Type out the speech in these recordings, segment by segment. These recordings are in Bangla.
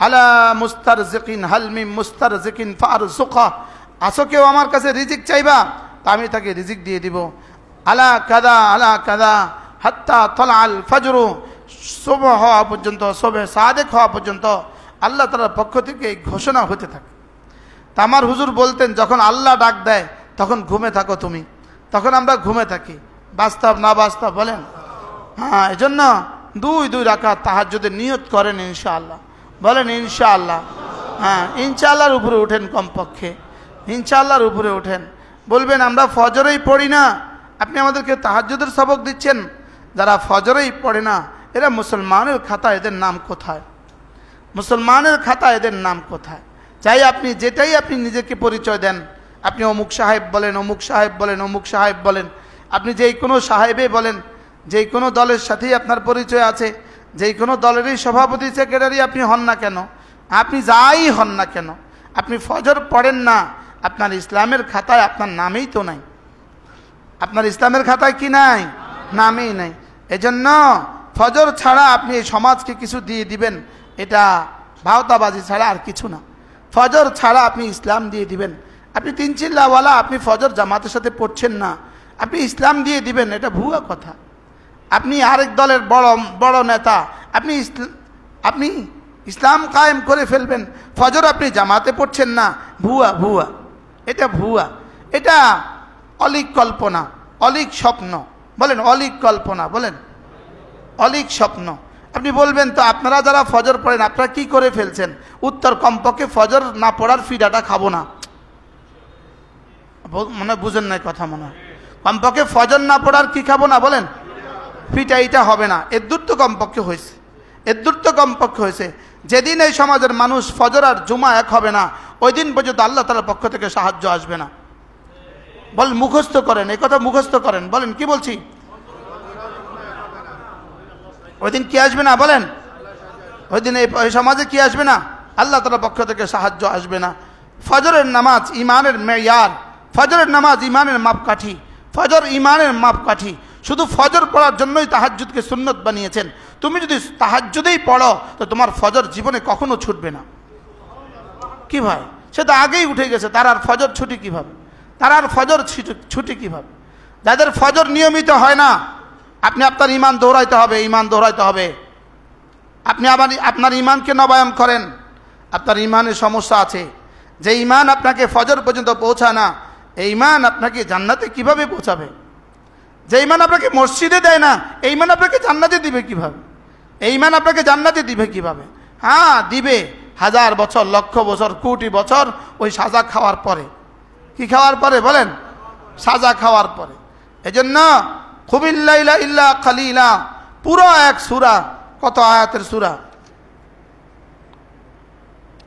আলা মুস্তারজিকিন হাল মিন মুস্তারজিকিন ফারযুকা, আসো কেউ আমার কাছে রিজিক চাইবা, তা আমি তাকে রিজিক দিয়ে দিব। আলা কাদা আলা কাদা হাত্তা তলাল ফজরু, সুবহ হওয়া পর্যন্ত, সুবহে সাদেক হওয়া পর্যন্ত আল্লাহ তাআলার পক্ষ থেকে এই ঘোষণা হতে থাকে। তা আমার হুজুর বলতেন, যখন আল্লাহ ডাক দেয় তখন ঘুমে থাকো তুমি, তখন আমরা ঘুমে থাকি। বাস্তব না বাস্তব বলেন? হ্যাঁ, এজন্য 2 রাকাত তাহাজ্জুদের নিয়ত করেন ইনশাআল্লাহ, বলেন ইনশাআল্লাহ। হ্যাঁ, ইনশাআল্লাহর উপরে উঠেন, কমপক্ষে ইনশাআল্লাহর উপরে উঠেন। বলবেন আমরা ফজরেই পড়ি না, আপনি আমাদেরকে তাহাজ্জুদের সবক দিচ্ছেন। যারা ফজরেই পড়ে না এরা মুসলমানের খাতা, এদের নাম কোথায়? মুসলমানের খাতা এদের নাম কোথায়? চাই আপনি যেটাই আপনি নিজেকে পরিচয় দেন, আপনি অমুক সাহেব বলেন, অমুক সাহেব বলেন, অমুক সাহেব বলেন, আপনি যেই কোনো সাহেবে বলেন, যেই কোনো দলের সাথেই আপনার পরিচয় আছে, যেই কোনো দলেরই সভাপতি সেক্রেটারি আপনি হন না কেন, আপনি যাই হন না কেন, আপনি ফজর পড়েন না, আপনার ইসলামের খাতায় আপনার নামেই তো নাই। আপনার ইসলামের খাতায় কি নাই? নামেই নাই। এজন্য ফজর ছাড়া আপনি এই সমাজকে কিছু দিয়ে দিবেন, এটা ভাওতাবাজি ছাড়া আর কিছু না। ফজর ছাড়া আপনি ইসলাম দিয়ে দিবেন। আপনি 3 চিল্লাওয়ালা, আপনি ফজর জামাতের সাথে পড়ছেন না, আপনি ইসলাম দিয়ে দিবেন, এটা ভুয়া কথা। আপনি আরেক দলের বড় নেতা, আপনি ইসলাম কায়েম করে ফেলবেন, ফজর আপনি জামাতে পড়ছেন না, ভুয়া ভুয়া, এটা ভুয়া, এটা অলিক কল্পনা, অলিক স্বপ্ন, বলেন অলিক কল্পনা, বলেন অলিক স্বপ্ন। আপনি বলবেন তো আপনারা যারা ফজর পড়েন আপনারা কি করে ফেলছেন? উত্তর, কমপক্ষে ফজর না পড়ার ফিডাটা খাবো না। মনে বুঝেন নাই কথা, মনে হয় কমপক্ষে ফজর না পড়ার কি খাবো না, বলেন ফিটা, এটা হবে না। এর দূর তো কমপক্ষে হয়েছে, এর দূর তো কমপক্ষে হয়েছে। যেদিন এই সমাজের মানুষ ফজর আর জুমা এক হবে না, ওই দিন পর্যন্ত আল্লাহ তাআলার পক্ষ থেকে সাহায্য আসবে না। বলেন, মুখস্থ করেন, এই কথা মুখস্থ করেন, বলেন কি বলছি? ওই দিন কি আসবে না, বলেন ওই দিন এই সমাজে কি আসবে না? আল্লাহ তাআলার পক্ষ থেকে সাহায্য আসবে না। ফজরের নামাজ ইমানের মেয়ার, ফজরের নামাজ ইমানের মাপকাঠি, ফজর ইমানের মাপকাঠি। শুধু ফজর পড়ার জন্যই তাহাজ্জুদকে সুন্নত বানিয়েছেন। তুমি যদি তাহাজ্জুদেই পড়ো তো তোমার ফজর জীবনে কখনো ছুটবে না। কি ভাই, সে তো আগেই উঠে গেছে, তার আর ফজর ছুটি কিভাবে? তার আর ফজর ছুটি কিভাবে? যাদের ফজর নিয়মিত হয় না, আপনি আপনার ইমান দৌড়াইতে হবে, ইমান দৌড়াইতে হবে। আপনি আবার আপনার ইমানকে নবায়ন করেন। আপনার ইমানের সমস্যা আছে, যে ইমান আপনাকে ফজর পর্যন্ত পৌঁছায় না, এই ইমান আপনাকে জান্নাতে কিভাবে পৌঁছাবে? যে ইমান আপনাকে মসজিদে দেয় না, এই ইমান আপনাকে জান্নাতে দিবে কিভাবে? এই ইমান আপনাকে জান্নাতে দিবে কিভাবে? হ্যাঁ দিবে, 1000 বছর, লক্ষ বছর, কোটি বছর, ওই সাজা খাওয়ার পরে। কি খাওয়ার পরে বলেন? সাজা খাওয়ার পরে। এজন্য কুমিল লাইলা ইল্লা কালিলা, পুরো এক সূরা, কত আয়াতের সূরা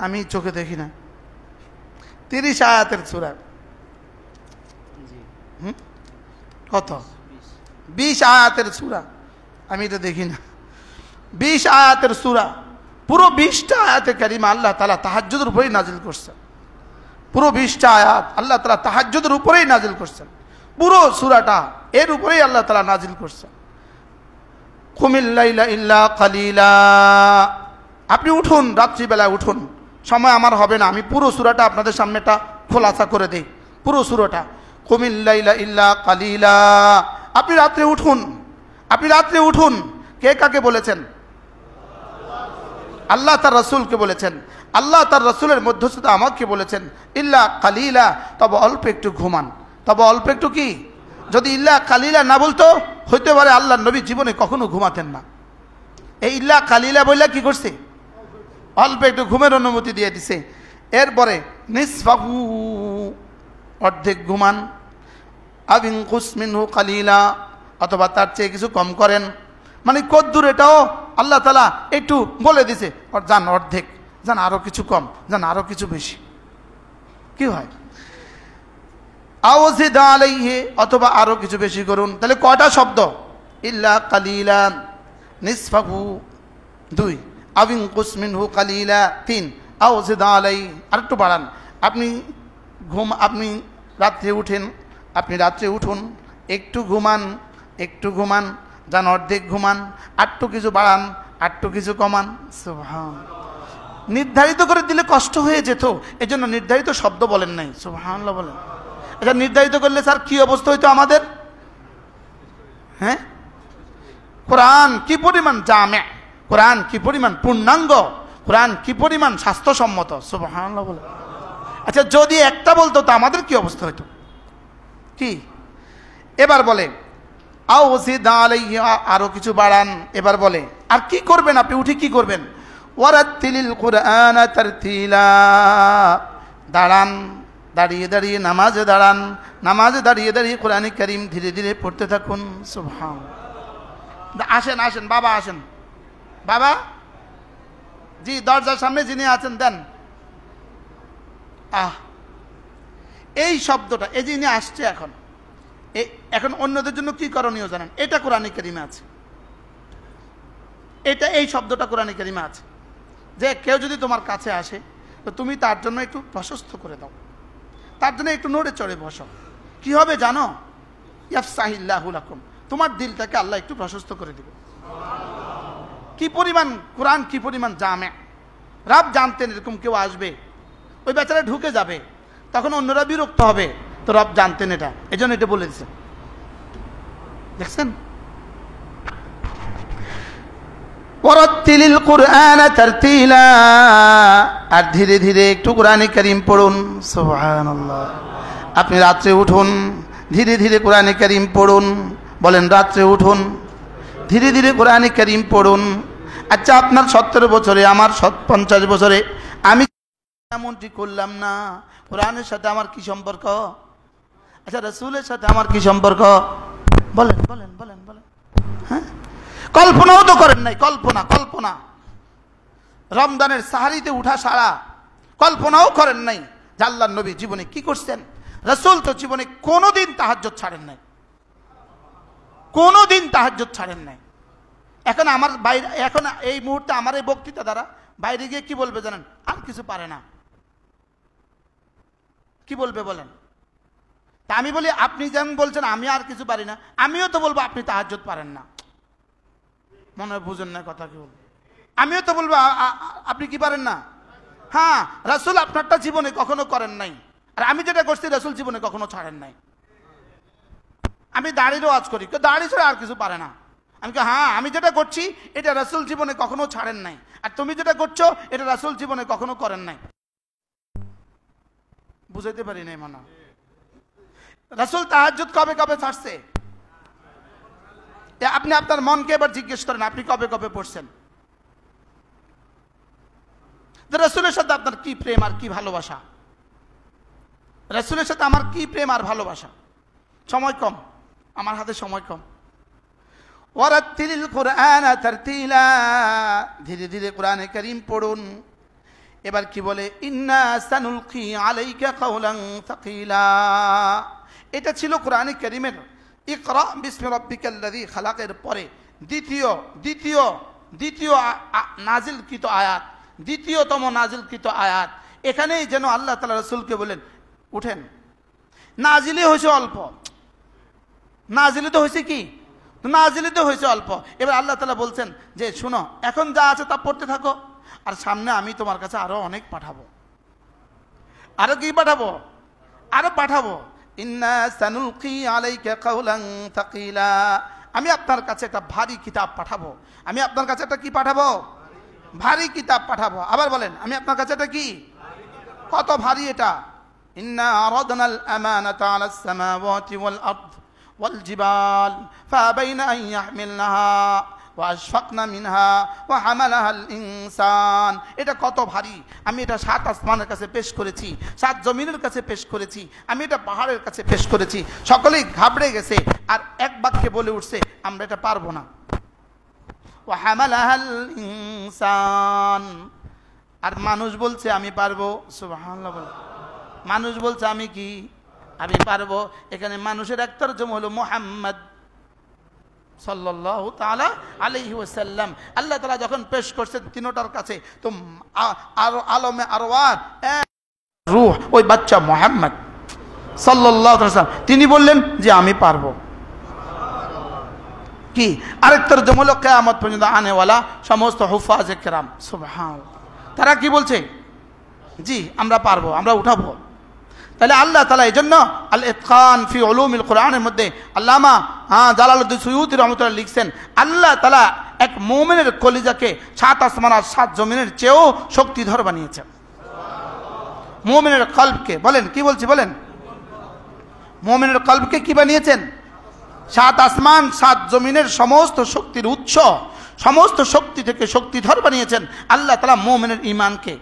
আমি চোখে দেখি না, 30 আয়াতের সূরা। কত? 20 আয়াতের সূরা, আমি এটা দেখি না। 20 আয়াতের সূরা, পুরো 20টা আয়াতে কারিমা আল্লাহ তাআলা তাহাজ্জুদের উপরেই নাজিল করছেন। পুরো 20টা আয়াত আল্লাহ তাআলা তাহাজ্জুদের উপরেই নাজিল করছেন। পুরো সূরাটা এর উপরেই আল্লাহ তাআলা নাজিল করছেন। কুমিল লাইলা ইল্লা কালিলা, আপনি উঠুন, রাত্রিবেলায় উঠুন। সময় আমার হবে না, আমি পুরো সূরাটা আপনাদের সামনে একটা খোলাসা করে দেই। পুরো সূরাটা কুমিল লাইলা ইল্লা কালিলা, আপনি রাত্রে উঠুন, আপনি রাত্রে উঠুন। কে কাকে বলেছেন? আল্লাহ তার রাসূলকে বলেছেন। আল্লাহ তার রাসূলের মধ্যস্থতা আমাকে বলেছেন, ইল্লা কালিলা, তবে অল্প একটু ঘুমান। তবে অল্প একটু কি? যদি ইল্লা কালিলা না বলতো, হইতে পারে আল্লাহর নবী জীবনে কখনো ঘুমাতেন না। এই ইল্লা কালিলা বললে কি করছে? অল্প একটু ঘুমের অনুমতি দিয়ে দিছে। এরপরে নিসফাহু, অর্ধেক ঘুমান, আবিনকুস মিনহু কালিলা, অথবা তার চেয়ে কিছু কম করেন। মানে কদ্দুর, এটাও আল্লাহ তাআলা একটু বলে দিছে, যান অর্ধেক, যান আরো কিছু কম, যান আরো কিছু বেশি। কি হয়? আওজিদ আলাইহি, অথবা আরো কিছু বেশি করুন। তাহলে কয়টা শব্দ? ইল্লা কালিলান, নিসফাহু 2, আবিনকুস মিনহু কালিলা 3, আওজিদ আলাইহি, আর একটু বাড়ান। আপনি রাত্রে উঠেন, আপনি রাত্রে উঠুন, একটু ঘুমান, একটু ঘুমান, যান অর্ধেক ঘুমান, আটটু কিছু বাড়ান, আটটু কিছু কমান। সুবহান, নির্ধারিত করে দিলে কষ্ট হয়ে যেত, এজন্য নির্ধারিত শব্দ বলেন নাই। সুবহানাল্লাহ বলেন। এটা নির্ধারিত করলে স্যার কি অবস্থা হইতো আমাদের? হ্যাঁ, কোরআন কি পরিমাণ জামে, কোরআন কি পরিমাণ পূর্ণাঙ্গ, কোরআন কি পরিমাণ স্বাস্থ্যসম্মত। সুবহানাল্লাহ বলেন। আচ্ছা, যদি একটা বলতো তো আমাদের কি অবস্থা হইতো? কি এবার বলে আউজিদ আলাইহি, আরো কিছু বাড়ান। এবার বলে আর কি করবেন আপনি? উঠে কি করবেন? ওয়ারাত্তিলিল কুরআনা তারতিলা, দাঁড়ান, দাঁড়িয়ে দাঁড়িয়ে নামাজে দাঁড়ান, নামাজে দাঁড়িয়ে দাঁড়িয়ে কোরআন কারীম ধীরে ধীরে পড়তে থাকুন। সুবহানাল্লাহ। আসেন আসেন বাবা, আসেন বাবা। জি, দরজার সামনে যিনি আছেন দেন। এই শব্দটা, এই যিনি আসছে এখন, এখন অন্যদের জন্য কি করণীয় জানেন? এটা কোরআন কারীমে আছে, এটা এই শব্দটা কোরআন কারীমে আছে যে কেউ যদি তোমার কাছে আসে তো তুমি তার জন্য একটু প্রশস্ত করে দাও, তার জন্য একটু নড়ে চড়ে বসো। কি হবে জানো? ইয়াফসাহিল্লাহু লাকুম, তোমার দিলটাকে আল্লাহ একটু প্রশস্ত করে দিবে। কি পরিমাণ কোরআন, কি পরিমাণ জামে। রব জানতেন এরকম কেউ আসবে, ওই বেচারা ঢুকে যাবে, তখন অন্যরা বিরক্ত হবে, তো রব জানতেন এটা, এজন্য এটা বলে দিচ্ছেন। দেখছেন? ওয়ারাত্তিলিল কুরআনা তারতিলা, আর ধীরে ধীরে একটু কোরআন কারীম পড়ুন। সুবহানাল্লাহ। আপনি রাত্রে উঠুন, ধীরে ধীরে কোরআন কারীম পড়ুন। বলেন রাত্রে উঠুন, ধীরে ধীরে কোরআন কারীম পড়ুন। আচ্ছা, আপনার 70 বছরে, আমার 50 বছরে আমি এমনটি করলাম না, কোরআনের সাথে আমার কি সম্পর্ক? আচ্ছা, রাসূলের সাথে আমার কি সম্পর্ক? বলেন বলেন বলেন বলেন। হ্যাঁ, কল্পনাও তো করেন নাই। কল্পনা, কল্পনা রমজানের সাহারিতে উঠা সারা কল্পনাও করেন নাই যে আল্লাহর নবী জীবনে কি করছেন। রাসূল তো জীবনে কোনোদিন তাহাজ্জুদ ছাড়েন নাই, কোনোদিন তাহাজ্জুদ ছাড়েন নাই। এখন আমার বাইরে, এখন এই মুহূর্তে আমার এই বক্তৃতা দ্বারা বাইরে গিয়ে কি বলবে জানেন? আর কিছু পারে না। কি বলবে বলেন? তা আমি বলি আপনি যেমন বলছেন আমি আর কিছু পারি না, আমিও তো বলবো আপনি তাহাজ্জুদ পারেন না। মনে হয় বুঝেন না কথা। কি বলবো? আমিও তো বলবো আপনি কি পারেন না। হ্যাঁ, রাসূল আপনারটা জীবনে কখনো করেন নাই, আর আমি যেটা করছি রাসূল জীবনে কখনো ছাড়েন নাই। আমি দাড়িরও ওয়াজ করি, কেউ দাড়ি ছাড়া আর কিছু পারে না। আমি হ্যাঁ, আমি যেটা করছি এটা রাসূল জীবনে কখনো ছাড়েন নাই, আর তুমি যেটা করছো এটা রাসূল জীবনে কখনো করেন নাই। বুঝাইতে পারি নাই মনে। রাসূল তাহাজ্জুদ কবে কবে ছাড়ছে? আপনি আপনার মনকে এবার জিজ্ঞেস করেন, আপনি কবে কবে পড়ছেন? রাসূলের সাথে আপনার কি প্রেম আর কি ভালোবাসা? রাসূলের সাথে আমার কি প্রেম আর ভালোবাসা? সময় কম, আমার হাতে সময় কম। ওয়ারাত্তিলিল কুরআনা তারতিলা, ধীরে ধীরে কোরআনে কারীম পড়ুন। এবার কি বলে? ইন্না সানুলকি আলাইকা কাওলান সাকিলা। এটা ছিল কোরআনে কারীমের ইকরা বিসমি রাব্বিকাল্লাযী খালাকের পরে দ্বিতীয় নাজিলকৃত আয়াত, দ্বিতীয়তম নাজিলকৃত আয়াত। এখানেই যেন আল্লাহ তাআলা রাসূলকে বলেন উঠেন। নাজিলে হয়েছে অল্প, নাজিলে তো হয়েছে কি? নাজিলে তো হয়েছে অল্প। এবার আল্লাহ তাআলা বলছেন যে শুনো, এখন যা আছে তা পড়তে থাকো, আর সামনে আমি তোমার কাছে আরো অনেক পাঠাবো। আরো কি পাঠাবো? আরো পাঠাবো। ইন্না সানুলকি আলাইকা কাওলান সাকিলা, আমি আপনার কাছে একটা ভারী কিতাব পাঠাবো। আমি আপনার কাছে একটা কি পাঠাবো? ভারী কিতাব পাঠাবো। আবার বলেন, আমি আপনার কাছে একটা কি? কত ভারী এটা? ইন্না আরাদনাল আমানাতা আলাস সামাওয়াতি ওয়াল আরদ ওয়াল জিবাল ফাবাইনা আন ইয়াহমিলনাহা ওয়া আশফাকনা মিনহা ওয়া হামালাহাল ইনসান। এটা কত ভারী! আমি এটা 7 আসমানের কাছে পেশ করেছি, 7 জমিনের কাছে পেশ করেছি, আমি এটা পাহাড়ের কাছে পেশ করেছি। সকলেই ঘাবড়ে গেছে আর এক বাক্যে বলে উঠছে আমরা এটা পারবো না। ওয়া হামালাহাল ইনসান, আর মানুষ বলছে আমি পারবো। সুবহানাল্লাহ বলে মানুষ বলছে আমি কি? আমি পারবো। এখানে মানুষের এক তরজমা হলো মুহাম্মদ সাল্লাল্লাহু তাআলা আলাইহি ওয়াসাল্লাম। আল্লাহ তাআলা যখন পেশ করছেন তিনটার কাছে, তো আলমে আরওয়াহ রূহ ওই বাচ্চা মুহাম্মদ সাল্লাল্লাহু আলাইহি ওয়াসাল্লাম তিনি বললেন যে আমি পারবো। কি আরেক তরজমা হলো কিয়ামত পর্যন্ত আনেওয়ালা সমস্ত হুফাজে কেরাম। সুবহানাল্লাহ। তারা কি বলছে? জি আমরা পারবো, আমরা উঠাবো। তাহলে আল্লাহ তাআলা এই জন্য আল ইতকান ফি উলুমিল কোরআনের মধ্যে আল্লামা জালালউদ্দিন সুয়ুতী রাহমাতুল্লাহ লিখছেন, আল্লাহ তাআলা এক মুমিনের কলিজাকে 7 আসমান আর 7 জমিনের চেয়েও শক্তিধর বানিয়েছেন। মুমিনের কলবকে বলেন, কি বলছি বলেন, মুমিনের কলবকে কি বানিয়েছেন? 7 আসমান 7 জমিনের সমস্ত শক্তির উৎস, সমস্ত শক্তি থেকে শক্তিধর বানিয়েছেন আল্লাহ তাআলা মুমিনের ঈমানকে।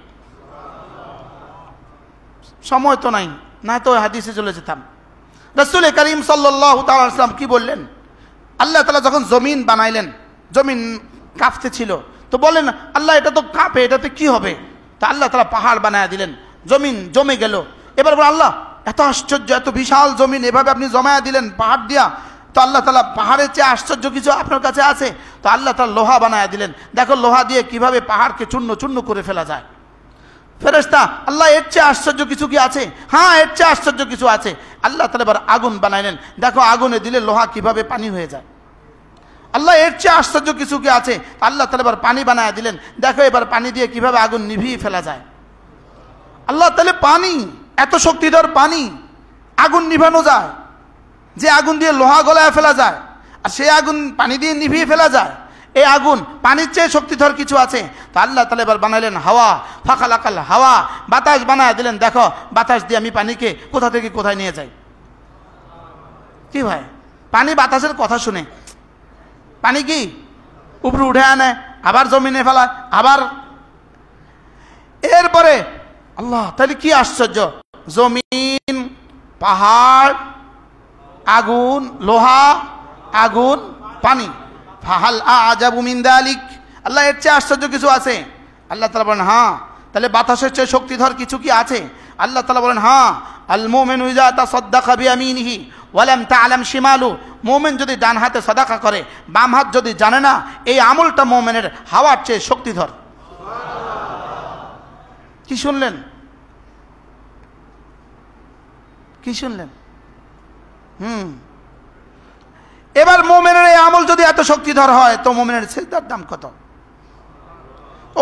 সময় তো নাই, না তো হাদিসে চলে যেতাম। রাসূল করিম সাল্লাল্লাহু তাআলা আলাইহি ওয়াসাল্লাম কি বললেন? আল্লাহ তাআলা যখন জমিন বানাইলেন, জমিন কাঁপতে ছিল, তো বলেন আল্লাহ এটা তো কাঁপে, এটাতে কি হবে? তা আল্লাহ তাআলা পাহাড় বানায় দিলেন, জমিন জমে গেল। এবার বলেন আল্লাহ এত আশ্চর্য, এত বিশাল জমিন এভাবে আপনি জমায়া দিলেন পাহাড় দিয়া, তো আল্লাহ তাআলা পাহাড়ের চেয়ে আশ্চর্য কিছু আপনার কাছে আছে? তো আল্লাহ তাআলা লোহা বানায় দিলেন, দেখো লোহা দিয়ে কিভাবে পাহাড়কে চূর্ণ চূর্ণ করে ফেলা যায়। ফেরেশতা আল্লাহ এর চেয়ে আশ্চর্য কিছু কি আছে? হ্যাঁ এর চেয়ে আশ্চর্য কিছু আছে। আল্লাহ তাআলা এবার আগুন বানাইলেন, দেখো আগুনে দিলে লোহা কিভাবে পানি হয়ে যায়। আল্লাহ এর চেয়ে আশ্চর্য কিছু কি আছে? আল্লাহ তাআলা এবার পানি বানায় দিলেন, দেখো এবার পানি দিয়ে কিভাবে আগুন নিভিয়ে ফেলা যায়। আল্লাহ তাআলা পানি, এত শক্তিধর পানি, আগুন নিভানো যায়, যে আগুন দিয়ে লোহা গলায় ফেলা যায় আর সেই আগুন পানি দিয়ে নিভিয়ে ফেলা যায়। এই আগুন পানির চেয়ে শক্তিধর কিছু আছে? তো আল্লাহ তাআলা এবার বানাইলেন হাওয়া, ফাখালাকাল হাওয়া, বাতাস বানায় দিলেন, দেখো বাতাস দিয়ে আমি পানিকে কোথা থেকে কোথায় নিয়ে যাই। কি ভাই, পানি বাতাসের কথা শুনে পানি কি উপরে উঠে আনে, আবার জমিনে ফেলায়, আবার। এরপরে আল্লাহ তাহলে কি আশ্চর্য, জমিন, পাহাড়, আগুন, লোহা, আগুন, পানি। ফাহাল আজাবু মিন যালিক, আল্লাহ এর চেয়ে আশ্চর্য কিছু আছে? আল্লাহ তাআলা বলেন হ্যাঁ। তাহলে বাতাসের চেয়ে শক্তিধর কিছু কি আছে? আল্লাহ তাআলা বলেন হ্যাঁ। আল মুমিনু ইযা তাসাদ্দাকা বিয়ামিনিহি ওয়া লাম তা'লাম শিমালু, মুমিন যদি ডান হাতে সাদাকা করে, বাম হাত যদি জানে না, এই আমলটা মুমিনের হাওয়ার চেয়ে শক্তিধর। কি শুনলেন, কি শুনলেন? এবার মুমিনের এই আমল যদি এত শক্তিধর হয়, তো মুমিনের সিজদার দাম কত?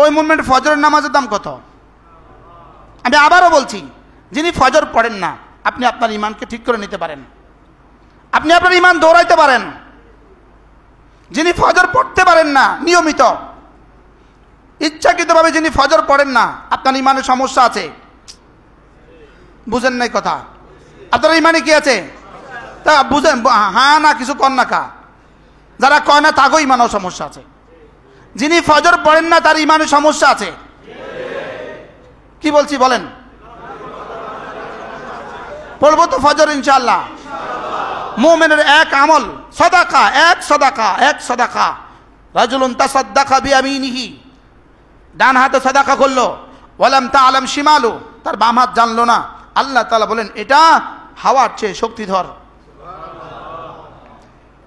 ওই মুমিনের ফজরের নামাজের দাম কত? আমি আবারও বলছি, যিনি ফজর পড়েন না, আপনি আপনার ঈমানকে ঠিক করে নিতে পারেন, আপনি আপনার ঈমান দৌড়াইতে পারেন। যিনি ফজর পড়তে পারেন না নিয়মিত, ইচ্ছাকৃতভাবে যিনি ফজর পড়েন না, আপনার ঈমানের সমস্যা আছে। বুঝেন নাই কথা? আপনার ঈমানে কি আছে তা বুঝেন? হ্যাঁ না কিছু কর না কা, যারা কয় না তাগো ঈমানেও সমস্যা আছে। যিনি ফজর পড়েন না তার ঈমানে সমস্যা আছে। কি বলছি বলেন? পড়বো তো ফজর ইনশাআল্লাহ। মুমিনের এক আমল সাদাকা, এক সাদাকা, এক সাদাকা। রাজুলুন তাসাদ্দাকা বিয়ামিনিহি, ডান হাতে সাদাকা করলো, ওয়ালাম তা'লাম শিমালু, তার বাম হাত জানলো না। আল্লাহ তাআলা বলেন এটা হাওয়ার চেয়ে শক্তিধর।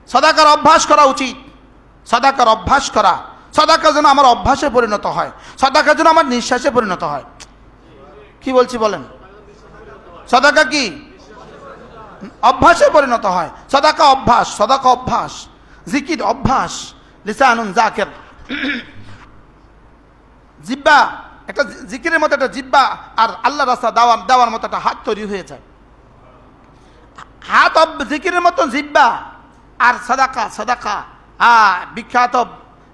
সাদাকার অভ্যাস করা উচিত, সাদাকার অভ্যাস করা, সাদাকা যেন আমার অভ্যাসে পরিণত হয়, সাদাকা যেন আমার নিঃশ্বাসে পরিণত হয়। কি বলছি বলেন? সাদাকা কি অভ্যাসে পরিণত হয়। সাদাকা অভ্যাস, সাদাকা অভ্যাস, জিকির অভ্যাস, লিসানুন যাকির, জিহ্বা একটা জিকিরের মতো একটা জিহ্বা, আর আল্লাহর রাস্তা দেওয়ার মতো একটা হাত তৈরি হয়ে যায়। হাত জিকিরের মতো জিহ্বা আর সাদাকা, সাদাকা। বিখ্যাত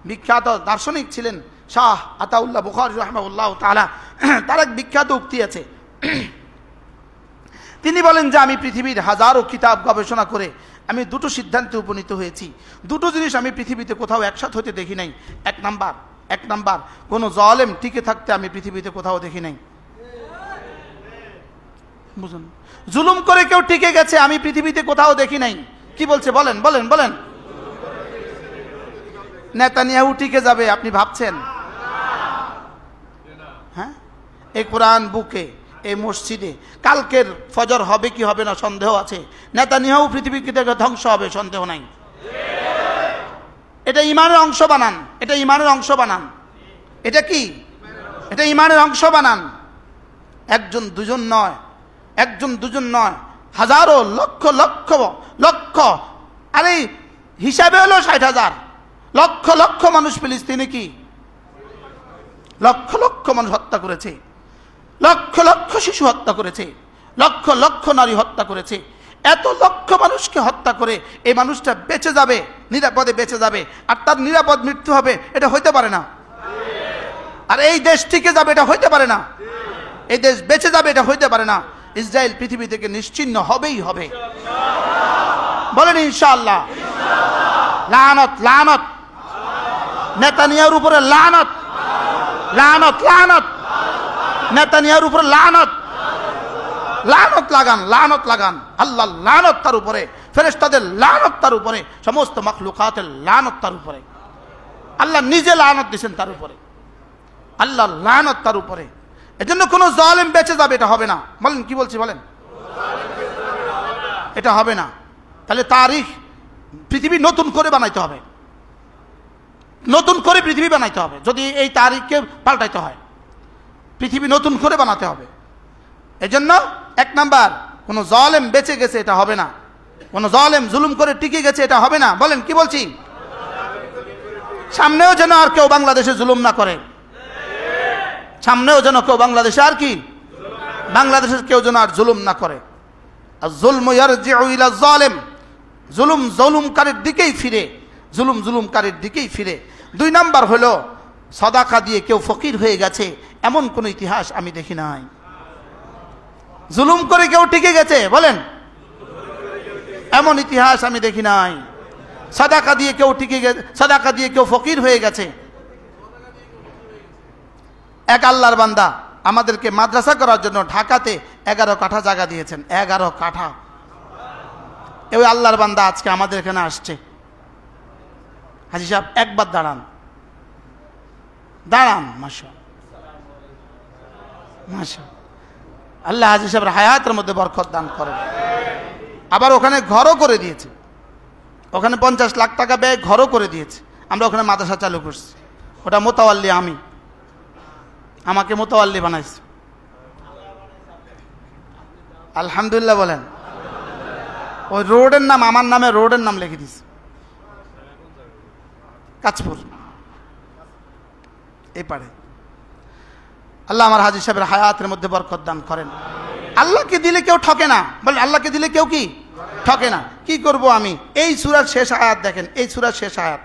বিখ্যাত দার্শনিক ছিলেন শাহ আতাউল্লাহ বুখারী রাহিমাহুল্লাহ তাআলা, তার এক বিখ্যাত উক্তি আছে। তিনি বলেন যে আমি পৃথিবীর হাজারো কিতাব গবেষণা করে আমি দুটো সিদ্ধান্তে উপনীত হয়েছি। দুটো জিনিস আমি পৃথিবীতে কোথাও একসাথে হতে দেখি নাই। এক নাম্বার কোন জালেম টিকে থাকতে আমি পৃথিবীতে কোথাও দেখি নাই। বুঝুন, জুলুম করে কেউ টিকে গেছে আমি পৃথিবীতে কোথাও দেখি নাই। কি বলছে বলেন বলেন বলেন? নেতানিয়াহু টিকে যাবে আপনি ভাবছেন? হ্যাঁ, এই কোরআন বুকে, এই মসজিদে কালকের ফজর হবে কি হবে না সন্দেহ আছে। নেতানিয়াহু পৃথিবী থেকে ধ্বংস হবে সন্দেহ নাই। এটা ঈমানের অংশ বানান, এটা ঈমানের অংশ বানান। এটা কি? এটা ঈমানের অংশ বানান। একজন দুজন নয়, একজন দুজন নয়, হাজারো লক্ষ লক্ষ লক্ষ, আরে হিসাবে হলো ৬০,০০০, লক্ষ লক্ষ মানুষ ফিলিস্তিনে কি লক্ষ লক্ষ মানুষ হত্যা করেছে, লক্ষ লক্ষ শিশু হত্যা করেছে, লক্ষ লক্ষ নারী হত্যা করেছে। এত লক্ষ মানুষকে হত্যা করে এই মানুষটা বেঁচে যাবে, নিরাপদে বেঁচে যাবে, আর তার নিরাপদ মৃত্যু হবে, এটা হইতে পারে না। আর এই দেশ টিকে যাবে, এটা হইতে পারে না। এই দেশ বেঁচে যাবে, এটা হইতে পারে না। ইসরায়েল পৃথিবী থেকে নিশ্চিহ্ন হবেই হবে। বলেন ইনশাআল্লাহ। লানত লানত নেতানিয়াহুর উপরে, লানত লানত লানত নেতানিয়াহুর উপরে, লানত লানত লাগান, লানত লাগান। আল্লাহ লানত তার উপরে, ফেরেশতাদের লানত তার উপরে, সমস্ত মাখলুকাতের লানত তার উপরে। আল্লাহ নিজে লানত দিয়েছেন তার উপরে, আল্লাহ লানত তার উপরে। এজন্য কোন জালেম বেঁচে যাবে, এটা হবে না। বলেন কি বলছি, বলেন এটা হবে না। তাহলে তারিখ পৃথিবী নতুন করে বানাইতে হবে, নতুন করে পৃথিবী বানাইতে হবে। যদি এই তারিখকে পাল্টাইতে হয়, পৃথিবী নতুন করে বানাতে হবে। এজন্য এক নাম্বার, কোন জালেম বেঁচে গেছে, এটা হবে না। কোন জালেম জুলুম করে টিকে গেছে, এটা হবে না। বলেন কি বলছি। সামনেও যেন আর কেউ বাংলাদেশে জুলুম না করে, সামনেও যেন কেউ বাংলাদেশে আর কি বাংলাদেশের কেউ যেন আর জুলুম না করে। আর যুলমু ইয়ারজিউ ইলা যালিম, জুলুম জুলুমকারীর দিকেই ফিরে, জুলুম জুলুমকারীর দিকেই ফিরে। 2 নাম্বার হলো, সাদাকা দিয়ে কেউ ফকির হয়ে গেছে এমন কোন ইতিহাস আমি দেখি নাই। জুলুম করে কেউ টিকে গেছে, বলেন এমন ইতিহাস আমি দেখি নাই। সাদাকা দিয়ে কেউ টিকে গেছে, সাদাকা দিয়ে কেউ ফকির হয়ে গেছে। এক আল্লাহর বান্দা আমাদেরকে মাদ্রাসা করার জন্য ঢাকাতে 11 কাঠা জায়গা দিয়েছেন, 11 কাঠা। ওই আল্লাহর বান্দা আজকে আমাদের এখানে আসছে। হাজী সাহেব একবার দাঁড়ান, দাঁড়ান। মাশাআল্লাহ, আল্লাহ হাজী সাহেবের হায়াতের মধ্যে বরকত দান করেন। আবার ওখানে ঘরও করে দিয়েছে, ওখানে 50 লাখ টাকা ব্যয় ঘরও করে দিয়েছে। আমরা ওখানে মাদ্রাসা চালু করছি। ওটা মোতাওয়াল্লি আমি, আমাকে মোতাওয়াল্লি বানাইছে। আলহামদুলিল্লাহ বলেন। ওই রোডের নাম আমার নামে, রোডের নাম লিখে দিছে, কাঁচপুর এই পারে। আল্লাহ আমার হাজী সাহেবের হায়াতের মধ্যে বরকত দান করেন। আল্লাহকে দিলে কেউ ঠকে না, বলেন আল্লাহকে দিলে কেউ কি ঠকে না। কি করব আমি, এই সূরার শেষ আয়াত দেখেন, এই সূরার শেষ আয়াত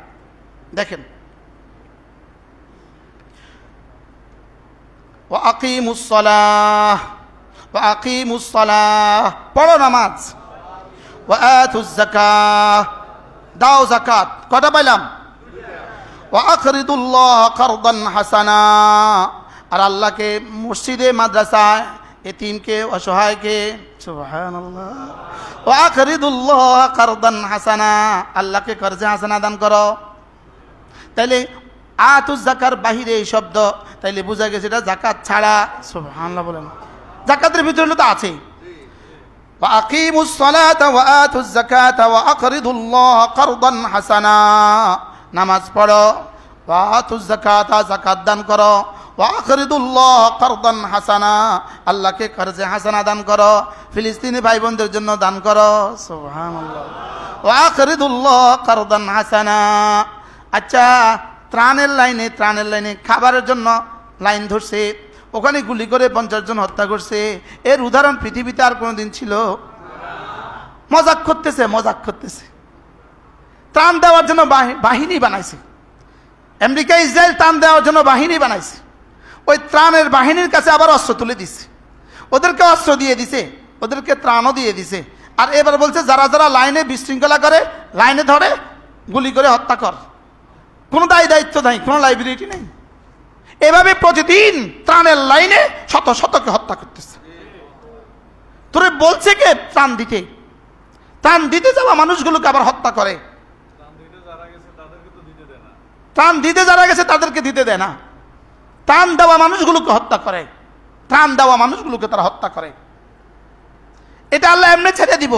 দেখেন, ওয়া আকিমুস সালাহ, ওয়া আকিমুস সালাহ, পড়ো নামাজ, ওয়া আতুজ যাকাত, দাও যাকাত। কটা পাইলাম? ওয়া আকরিদুল্লাহ কারদান হাসানা, আর আল্লাহকে মসজিদে মাদ্রাসায় এতিমকে অসহায়কে, সুবহানাল্লাহ, ওয়া আকরিদুল্লাহ কারদান হাসানা, আল্লাহকে কর্জে হাসানা দান করো। তাইলে আতুজ যাকার বাহিরে এই শব্দ, তাইলে বোঝা গেছে এটা যাকাত ছাড়া। সুবহানাল্লাহ বলেন। যাকাতের ভিতরে তো আছে, ওয়া আকিমুস সালাতা ওয়া আতুজ যাকাতা ওয়া আকরিদুল্লাহ কারদান হাসানা, নামাজ পড়ো, ওয়া আতুজ যাকাতা, যাকাত দান করো, ওয়া আকরিদুল্লাহ কারদান হাসানা, আল্লাহকে কর্জে হাসানা দান করো, ফিলিস্তিনি ভাই বোনদের জন্য দান করো। সুবহানাল্লাহ, ওয়া আকরিদুল্লাহ কারদান হাসানা। আচ্ছা, ত্রাণের লাইনে খাবারের জন্য লাইন ধরছে, ওখানে গুলি করে 50 জন হত্যা করছে। এর উদাহরণ পৃথিবীতে আর কোনোদিন ছিল? মজাক করতেছে। ত্রাণ দেওয়ার জন্য বাহিনী বানাইছে আমেরিকা, ইসরায়েল ত্রাণ দেওয়ার জন্য বাহিনী বানাইছে। ওই ত্রাণের বাহিনীর কাছে আবার অস্ত্র তুলে দিছে, ওদেরকে অস্ত্র দিয়ে দিছে, ওদেরকে ত্রাণও দিয়ে দিছে। আর এবার বলছে যারা যারা লাইনে বিশৃঙ্খলা করে, লাইনে ধরে গুলি করে হত্যা কর। কোনো দায়িত্ব নাই, কোনো লাইবিলিটি নেই। এভাবে প্রতিদিন ত্রাণের লাইনে শত শতকে হত্যা করতেছে। তোরে বলছে কে ত্রাণ দিতে? ত্রাণ দিতে যাওয়া মানুষগুলোকে আবার হত্যা করে। ত্রাণ দিতে যারা গেছে তাদেরকে দিতে দেয় না, ত্রাণ দেওয়া মানুষগুলোকে হত্যা করে, ত্রাণ দেওয়া মানুষগুলোকে তারা হত্যা করে। এটা আল্লাহ এমনি ছেড়ে দিব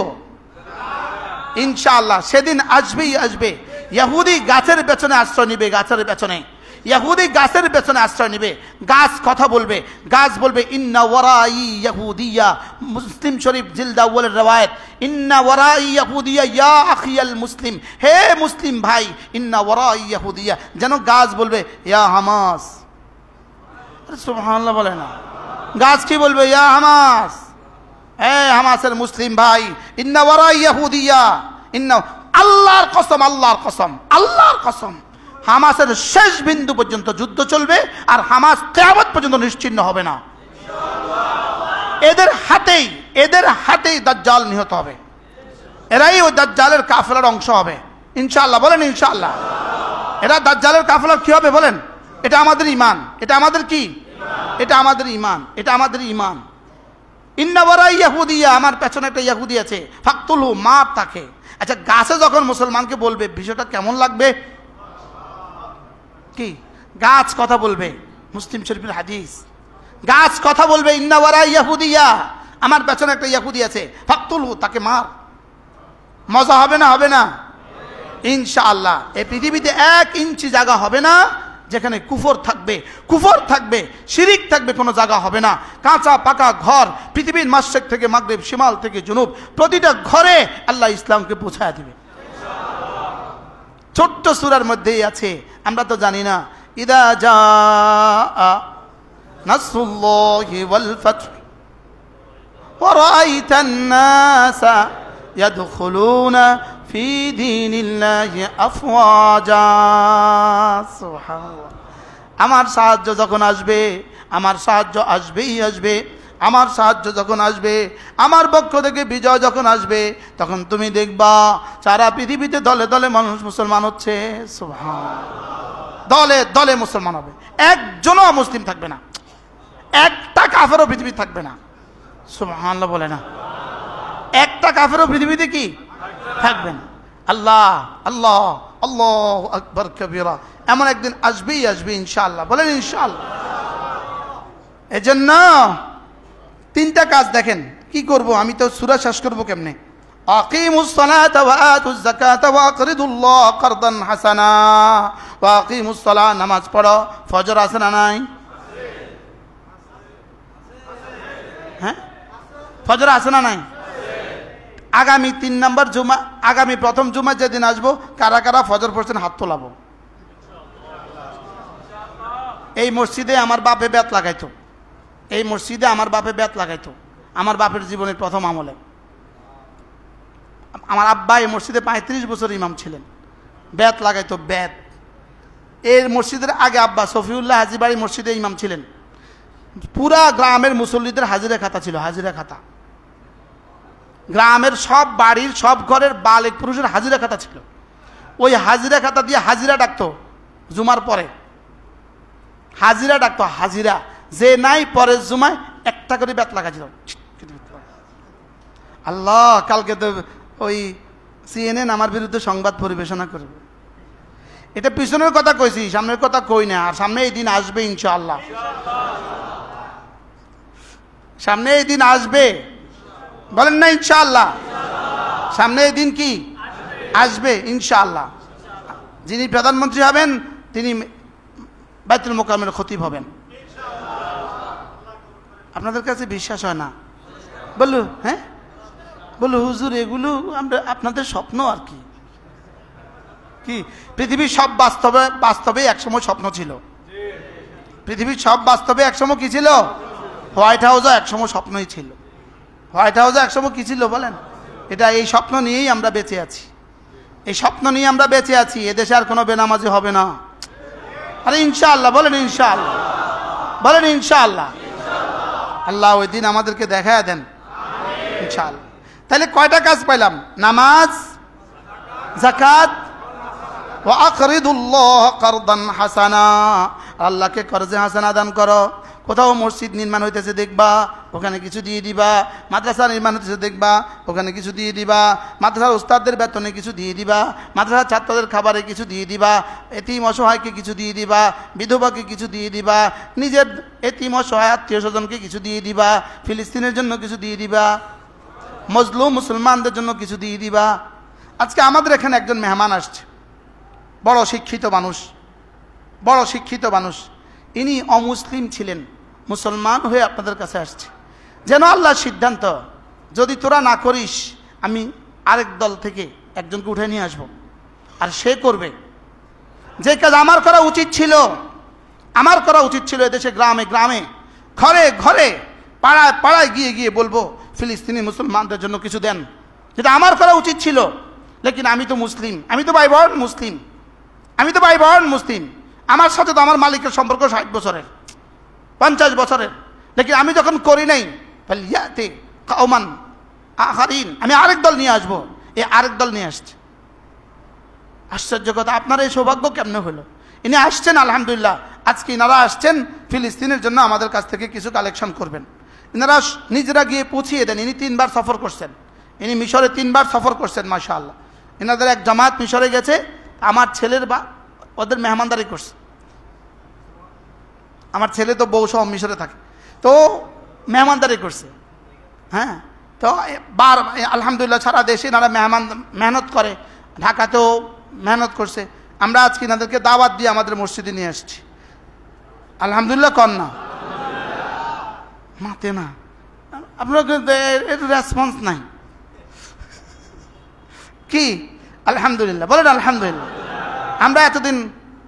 ইনশাআল্লাহ। সেদিন আসবেই আসবে। ইহুদি গাছের পেছনে আশ্রয় নিবে, গাছের পেছনে, ইহুদি গাছের পেছনে আশ্রয় নিবে। গাছ কথা বলবে, গাছ বলবে ইন্না ওয়ারাই ইহুদিয়া। মুসলিম শরীফ জিলদ আউয়ালের রওয়ায়াত, ইন্না ওয়ারাই ইহুদিয়া ইয়া আখিয়াল মুসলিম, হে মুসলিম ভাই, ইন্না ওয়ারাই ইহুদিয়া। যেন গাছ বলবে ইয়া হামাস, সুবহানাল্লাহ বলে না। গাছ কি বলবে? ইয়া হামাস, হামাসের মুসলিম ভাই, ইন্না ওয়ারা ইয়াহুদিয়া, ইন্না, আল্লাহর কসম, আল্লাহর কসম, আল্লাহর কসম, হামাসের শেষ বিন্দু পর্যন্ত যুদ্ধ চলবে আর হামাস কিয়ামত পর্যন্ত নিশ্চিহ্ন হবে না। এদের হাতেই দাজ্জাল নিহত হবে। এরাই ওই দাজ্জালের কাফেলার অংশ হবে ইনশাআল্লাহ। বলেন ইনশাআল্লাহ। এরা দাজ্জালের কাফেলার কি হবে বলেন? এটা আমাদের ঈমান। এটা আমাদের কি? এটা আমাদের ঈমান। এটা আমাদের ঈমান। ইন্না ওয়ারা ইয়াহুদিয়া, আমার পেছনে একটা ইহুদি আছে, ফাকতুলহু, মার তাকে। আচ্ছা, গাছে যখন মুসলমানকে বলবে বিষয়টা কেমন লাগবে? কি গাছ কথা বলবে? মুসলিম শরীফের হাদিস, গাছ কথা বলবে, ইন্না ওয়ারা ইয়াহুদিয়া, আমার পেছনে একটা ইহুদি আছে, ফাকতুলহু, তাকে মার। মজা হবে না? হবে না ইনশাআল্লাহ। এই পৃথিবীতে 1 ইঞ্চি জায়গা হবে না যেখানে কুফর থাকবে, শিরিক থাকবে, কোনো জায়গা হবে না। কাঁচা পাকা ঘর, পৃথিবীর মাশরিক থেকে মাগরিব, শিমাল থেকে জুনুব, প্রতিটা ঘরে আল্লাহ ইসলামকে পৌঁছায় দিবে। ছোট্ট সূরার মধ্যেই আছে, আমরা তো জানি না। ইদা জাআ নাসরুল্লাহি ওয়াল ফাতহ ওয়া রাআইতান নাসা ইয়াদখুলুনা ফি দীনিল্লাহি আফওয়াজা। সুবহানাল্লাহ। আমার সাহায্য যখন আসবে, আমার সাহায্য আসবেই আসবে, আমার সাহায্য যখন আসবে, আমার পক্ষ থেকে বিজয় যখন আসবে, তখন তুমি দেখবা সারা পৃথিবীতে দলে দলে মানুষ মুসলমান হচ্ছে। সুবহানাল্লাহ। দলে দলে মুসলমান হবে, একজনও মুসলিম থাকবে না, একটা কাফেরও পৃথিবী থাকবে না। সুবহানাল্লাহ বলে না? একটা কাফেরও পৃথিবীতে কি থাকবে না। আল্লাহ আল্লাহ আল্লাহু আকবার কবীরা। এমন একদিন আসবেই আসবে ইনশাআল্লাহ। বলেন ইনশাআল্লাহ। এজন্য 3টা কাজ দেখেন কি করব। আমি তো সূরা শেষ করব কেমনে? আকিমুস সালাতা ওয়া আতুজ যাকাতা ওয়া আকরিদুল্লাহ কারদান হাসানা। ওয়া আকিমুস সালাহ, নামাজ পড়ো। ফজর আছে না নাই? হ্যাঁ, ফজর আছে না নাই? আগামী 3 নম্বর জুমা, আগামী প্রথম জুমা যেদিন আসবো, কারা কারা ফজর পড়ছেন হাত তোলাবো। এই মসজিদে আমার বাপে বেত লাগাইতো, এই মসজিদে আমার বাপে বেত লাগাইতো। আমার বাপের জীবনের প্রথম আমলে আমার আব্বা এই মসজিদে 35 বছর ইমাম ছিলেন, বেত লাগাইতো, বেত। এর মসজিদের আগে আব্বা সফিউল্লাহ হাজিবাড়ি মসজিদে ইমাম ছিলেন। পুরা গ্রামের মুসল্লিদের হাজিরা খাতা ছিল, হাজিরা খাতা। গ্রামের সব বাড়ির সব ঘরের বালেক পুরুষের হাজিরা খাতা ছিল। ওই হাজিরা খাতা দিয়ে হাজিরা ডাকতো জুমার পরে, হাজিরা ডাকতো, হাজিরা। যে নাই পরের জুমায় একটা করে বেত লাগাছিল। আল্লাহ, কালকে তো ওই CNN আমার বিরুদ্ধে সংবাদ পরিবেশনা করবে। এটা পিছনের কথা কইছি, সামনের কথা কই না। আর সামনে এই দিন আসবে ইনশাআল্লাহ, সামনে এই দিন আসবে। বলেন না ইনশাআল্লাহ? সামনে এই দিন কি আসবে ইনশাআল্লাহ। যিনি প্রধানমন্ত্রী হবেন তিনি বাইতুল মোকাররমের খতিব হবেন। আপনাদের কাছে বিশ্বাস হয় না? বলু হ্যাঁ, বলু হুজুর এগুলো আমরা আপনাদের স্বপ্ন আর কি। কি পৃথিবীর সব বাস্তবে একসময় স্বপ্ন ছিল। পৃথিবীর সব বাস্তবে একসময় কি ছিল? হোয়াইট হাউসও একসময় স্বপ্নই ছিল। হোয়াইট হাউসে একসময় কি ছিল বলেন? এটা এই স্বপ্ন নিয়েই আমরা বেঁচে আছি, এই স্বপ্ন নিয়ে আমরা বেঁচে আছি। এদেশে আর কোনো বেনামাজি হবে না। আরে ইনশাআল্লাহ বলেন ইনশাআল্লাহ, বলেন ইনশাআল্লাহ। আল্লাহ ওই দিন আমাদেরকে দেখায় দেন ইনশাআল্লাহ। তাহলে কয়টা কাজ পাইলাম? নামাজ, যাকাত, ওয়া আকরিদুল্লাহ কারদান হাসানা। আল্লাহকে কর্জে হাসানা দান করো। কোথাও মসজিদ নির্মাণ হইতেছে দেখবা, ওখানে কিছু দিয়ে দিবা। মাদ্রাসা নির্মাণ হইতেছে দেখবা, ওখানে কিছু দিয়ে দিবা। মাদ্রাসার উস্তাদদের বেতনে কিছু দিয়ে দিবা। মাদ্রাসার ছাত্রদের খাবারে কিছু দিয়ে দিবা। এতিম অসহায়কে কিছু দিয়ে দিবা। বিধবাকে কিছু দিয়ে দিবা। নিজের এতিম অসহায় আত্মীয় স্বজনকে কিছু দিয়ে দিবা। ফিলিস্তিনের জন্য কিছু দিয়ে দিবা। মজলুম মুসলমানদের জন্য কিছু দিয়ে দিবা। আজকে আমাদের এখানে একজন মেহমান আসছে, বড় শিক্ষিত মানুষ, বড় শিক্ষিত মানুষ। ইনি অমুসলিম ছিলেন, মুসলমান হয়ে আপনাদের কাছে আসছে। যেন আল্লাহর সিদ্ধান্ত, যদি তোরা না করিস আমি আরেক দল থেকে একজনকে উঠে নিয়ে আসবো, আর সে করবে যে কাজ আমার করা উচিত ছিল। আমার করা উচিত ছিল এদেশে গ্রামে গ্রামে, ঘরে ঘরে, পাড়ায় পাড়ায় গিয়ে গিয়ে বলবো ফিলিস্তিনি মুসলমানদের জন্য কিছু দেন, যেটা আমার করা উচিত ছিল। লেকিন আমি তো মুসলিম, আমি তো বাই বর্ন মুসলিম, আমি তো বাই বর্ন মুসলিম। আমার সাথে তো আমার মালিকের সম্পর্ক 60 বছরের, 50 বছরের। লেকিন আমি যখন করি নাই, ফালিয়াতি কওমান আখারিন, আমি আরেক দল নিয়ে আসবো। এই আরেক দল নিয়ে আসছে। আশ্চর্য কথা, আপনার এই সৌভাগ্য কেমনে হলো? ইনি আসছেন আলহামদুলিল্লাহ, আজকে ইনারা আসছেন ফিলিস্তিনের জন্য আমাদের কাছ থেকে কিছু কালেকশন করবেন। ইনারা নিজেরা গিয়ে পৌঁছিয়ে দেন। ইনি 3 বার সফর করছেন, ইনি মিশরে 3 বার সফর করছেন মাশাআল্লাহ। এনাদের এক জামাত মিশরে গেছে, আমার ছেলের বা ওদের মেহমানদারি করছে। আমার ছেলে তো বউ সহ মিশরে থাকে, তো মেহমানদারি করছে। হ্যাঁ, তো আলহামদুলিল্লাহ সারা দেশে এনারা মেহনত করে, ঢাকাতেও মেহনত করছে। আমরা আজকে এনাদেরকে দাওয়াত দিয়ে আমাদের মসজিদে নিয়ে আসছি। আলহামদুলিল্লাহ কন্যা মাতে না, আপনার এর রেসপন্স নাই কি? আলহামদুলিল্লাহ বলেন আলহামদুলিল্লাহ। আমরা এতদিন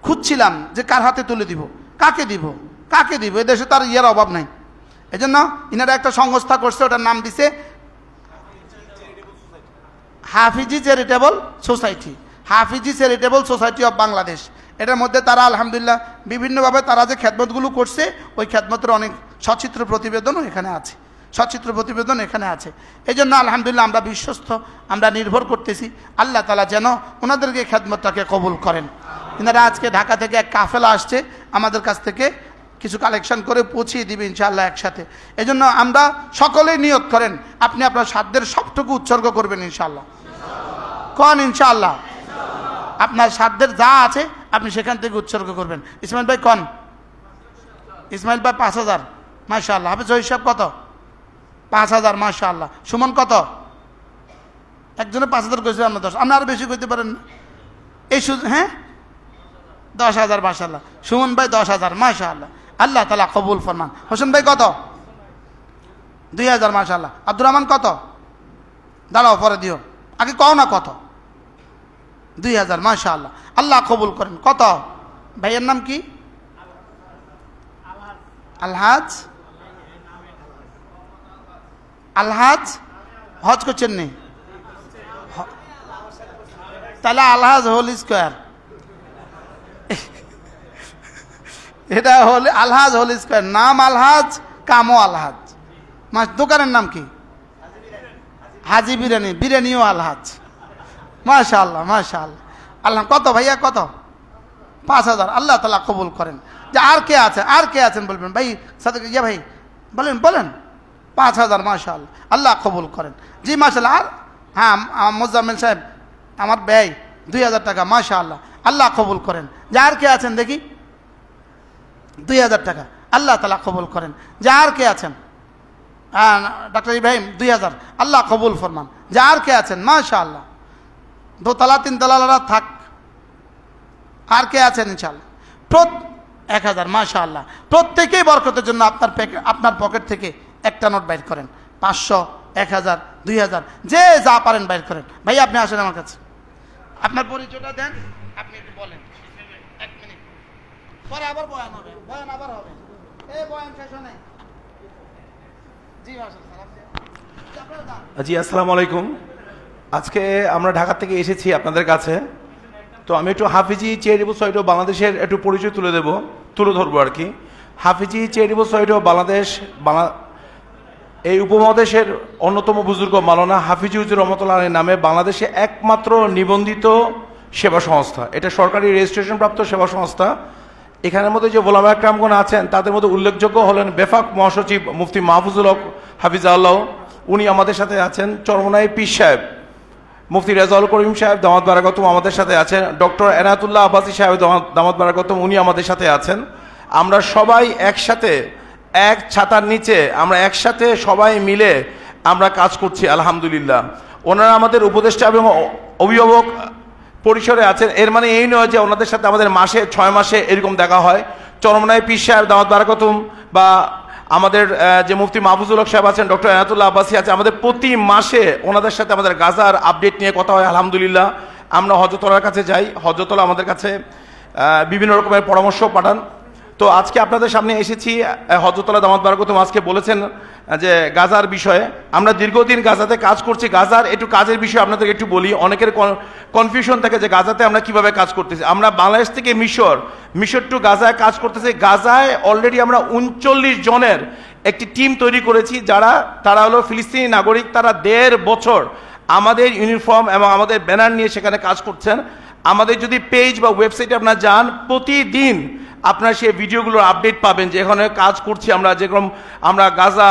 খুঁজছিলাম যে কার হাতে তুলে দিব, কাকে দিব, কাকে দিব। এদেশে তার ইয়ের অভাব নাই। এই জন্য ইনারা একটা সংস্থা করছে, ওটার নাম দিছে Hafizi charitable society, Hafizi charitable society of Bangladesh. এটার মধ্যে তারা আলহামদুলিল্লাহ বিভিন্নভাবে তারা যে খেদমতগুলো করছে, ওই খেদমতের অনেক সচিত্র প্রতিবেদনও এখানে আছে, সচিত্র প্রতিবেদন এখানে আছে। এই জন্য আলহামদুলিল্লাহ আমরা বিশ্বস্ত, আমরা নির্ভর করতেছি আল্লাহ তাআলা যেন ওনাদেরকে খেদমতটাকে কবুল করেন। এনারা আজকে ঢাকা থেকে এক কাফেলা আসছে, আমাদের কাছ থেকে কিছু কালেকশন করে পৌঁছিয়ে দিবে ইনশাআল্লাহ একসাথে। এই জন্য আমরা সকলেই নিয়ত করেন, আপনি আপনার সাধ্যের সবটুকু উৎসর্গ করবেন ইনশাআল্লাহ। কোন ইনশাআল্লাহ? আপনার সাধ্যের যা আছে আপনি সেখান থেকে উৎসর্গ করবেন। ইসমাইল ভাই কন? ইসমাইল ভাই 5000 মাশাআল্লাহ। হাফেজ হিসাব কত? 5000 মাশাআল্লাহ। সুমন কত? একজনে 5000 কইছে, আমরা 10, আপনি আরো বেশি কইতে পারেন না। এই হ্যাঁ 10,000 মাশাআল্লাহ। সুমন ভাই 10,000 মাশাআল্লাহ। আল্লাহ তাআলা কবুল ফরমান। হোসেন ভাই কত? 2000 মাশাআল্লাহ। আব্দুর রহমান কত? দাঁড়াও পরে দিও, আগে কও না কত? 2000 মাশাআল্লাহ। আল্লাহ কবুল করেন। কত? ভাইয়ের নাম কি? আলহাজ। আলহাজ হজ করছেন নি? তাহলে আলহাজ হোল স্কোয়ার, এটা হল আলহাজ হোল স্কোয়ার। নাম আলহাজ, কামও আলহাজ। দোকানের নাম কি? হাজি বিরিয়ানি, বিরিয়ানিও আলহাজ। মাশাআল্লাহ মাশাআল্লাহ। আল্লাহ কত ভাইয়া কত? 5000। আল্লাহ তাআলা কবুল করেন। যে আর কে আছে, আর কে আছেন বলবেন ভাই সাদেক ইয়া ভাই, বলেন বলেন। 5000 মাশাআল্লাহ। আল্লাহ কবুল করেন। জি মাশাআল্লাহ। আর হ্যাঁ মোজাম্মেল সাহেব আমার ব্যয় 2000 টাকা মাশাআল্লাহ। আল্লাহ কবুল করেন। যে আর কে আছেন দেখি? 2000 টাকা। আল্লাহ তাআলা কবুল করেন। যে আর কে আছেন? ডাক্তার ইব্রাহিম 2000। আল্লাহ কবুল ফরমান। যে আর কে আছেন? মাশাআল্লাহ। 2 তলা 3 তলারা থাক। আর কে আছেন? ইনশাআল্লাহ 1000 মাশাআল্লাহ। প্রত্যেকেই বরকতের জন্য আপনার পকেট থেকে একটা নোট বাইর করেন। 500, 1000, 2000, যে যা পারেন বাইর করেন। ভাই আপনি আসেন আমার কাছে, আপনার পরিচয়টা দেন, আপনি একটু বলেন। 1 মিনিট পরে আবার বয়ান হবে, বয়ান আবার হবে। এই বয়ান শেষ হয় নাই। জি মাশাআল্লাহ। জি আসসালামু আলাইকুম। আজকে আমরা ঢাকা থেকে এসেছি আপনাদের কাছে, তো আমি একটু হাফিজি চ্যারিটেবল সোসাইটি অফ বাংলাদেশের একটু পরিচয় তুলে ধরবো আর কি। হাফিজি চ্যারিটেবল সোসাইটি অফ বাংলাদেশ এই উপমহাদেশের অন্যতম বুজুর্গ মাওলানা হাফিজি হুজুর রহমতুল্লাহ আলাইহির নামে বাংলাদেশে একমাত্র নিবন্ধিত সেবা সংস্থা। এটা সরকারি রেজিস্ট্রেশন প্রাপ্ত সেবা সংস্থা। এখানের মধ্যে যে ওলামা একরামগণ আছেন তাদের মধ্যে উল্লেখযোগ্য হলেন বেফাক মহাসচিব মুফতি মাহফুজুল হক হাফিজাহুল্লাহ, উনি আমাদের সাথে আছেন। চরমনাই পীর সাহেব মুফতি রেজাউল করিম সাহেব দামাত বারাকাতুম আমাদের সাথে আছেন। ডক্টর এনায়েতুল্লাহ আব্বাসী সাহেব দামাত বারাকাতুম উনি আমাদের সাথে আছেন। আমরা সবাই একসাথে এক ছাতার নিচে আমরা একসাথে সবাই মিলে আমরা কাজ করছি আলহামদুলিল্লাহ। ওনারা আমাদের উপদেষ্টা এবং অভিভাবক পরিসরে আছেন। এর মানে এই নয় যে ওনাদের সাথে আমাদের মাসে 6 মাসে এরকম দেখা হয়। চরমনাই পীর সাহেব দামাত বারাকাতুম বা আমাদের যে মুফতি মাহফুজুল হক সাহেব আছেন, ডক্টর এনায়েতুল্লাহ আব্বাসী আছে, আমাদের প্রতি মাসে ওনাদের সাথে আমাদের গাজার আপডেট নিয়ে কথা হয় আলহামদুলিল্লাহ। আমরা হজরতলার কাছে যাই, হজরতলা আমাদের কাছে বিভিন্ন রকমের পরামর্শ পাঠান। তো আজকে আপনাদের সামনে এসেছি, হযরতুল্লাহ দামাত বারাকাতুহু আজকে বলেছেন যে গাজার বিষয়ে। আমরা দীর্ঘদিন গাজাতে কাজ করছি। গাজার একটু কাজের বিষয়ে আপনাদের একটু বলি। অনেকের কনফিউশন থাকে যে গাজাতে আমরা কিভাবে কাজ করতেছি। আমরা বাংলাদেশ থেকে মিশর টু গাজায় কাজ করতেছি। গাজায় অলরেডি আমরা 39 জনের একটি টিম তৈরি করেছি, তারা হলো ফিলিস্তিনি নাগরিক। তারা 1.5 বছর আমাদের ইউনিফর্ম এবং আমাদের ব্যানার নিয়ে সেখানে কাজ করছেন। আমাদের যদি পেজ বা ওয়েবসাইটে আপনারা যান, প্রতিদিন আপনারা সেই ভিডিওগুলোর আপডেট পাবেন যে এখানে কাজ করছি আমরা, যেরকম আমরা গাজা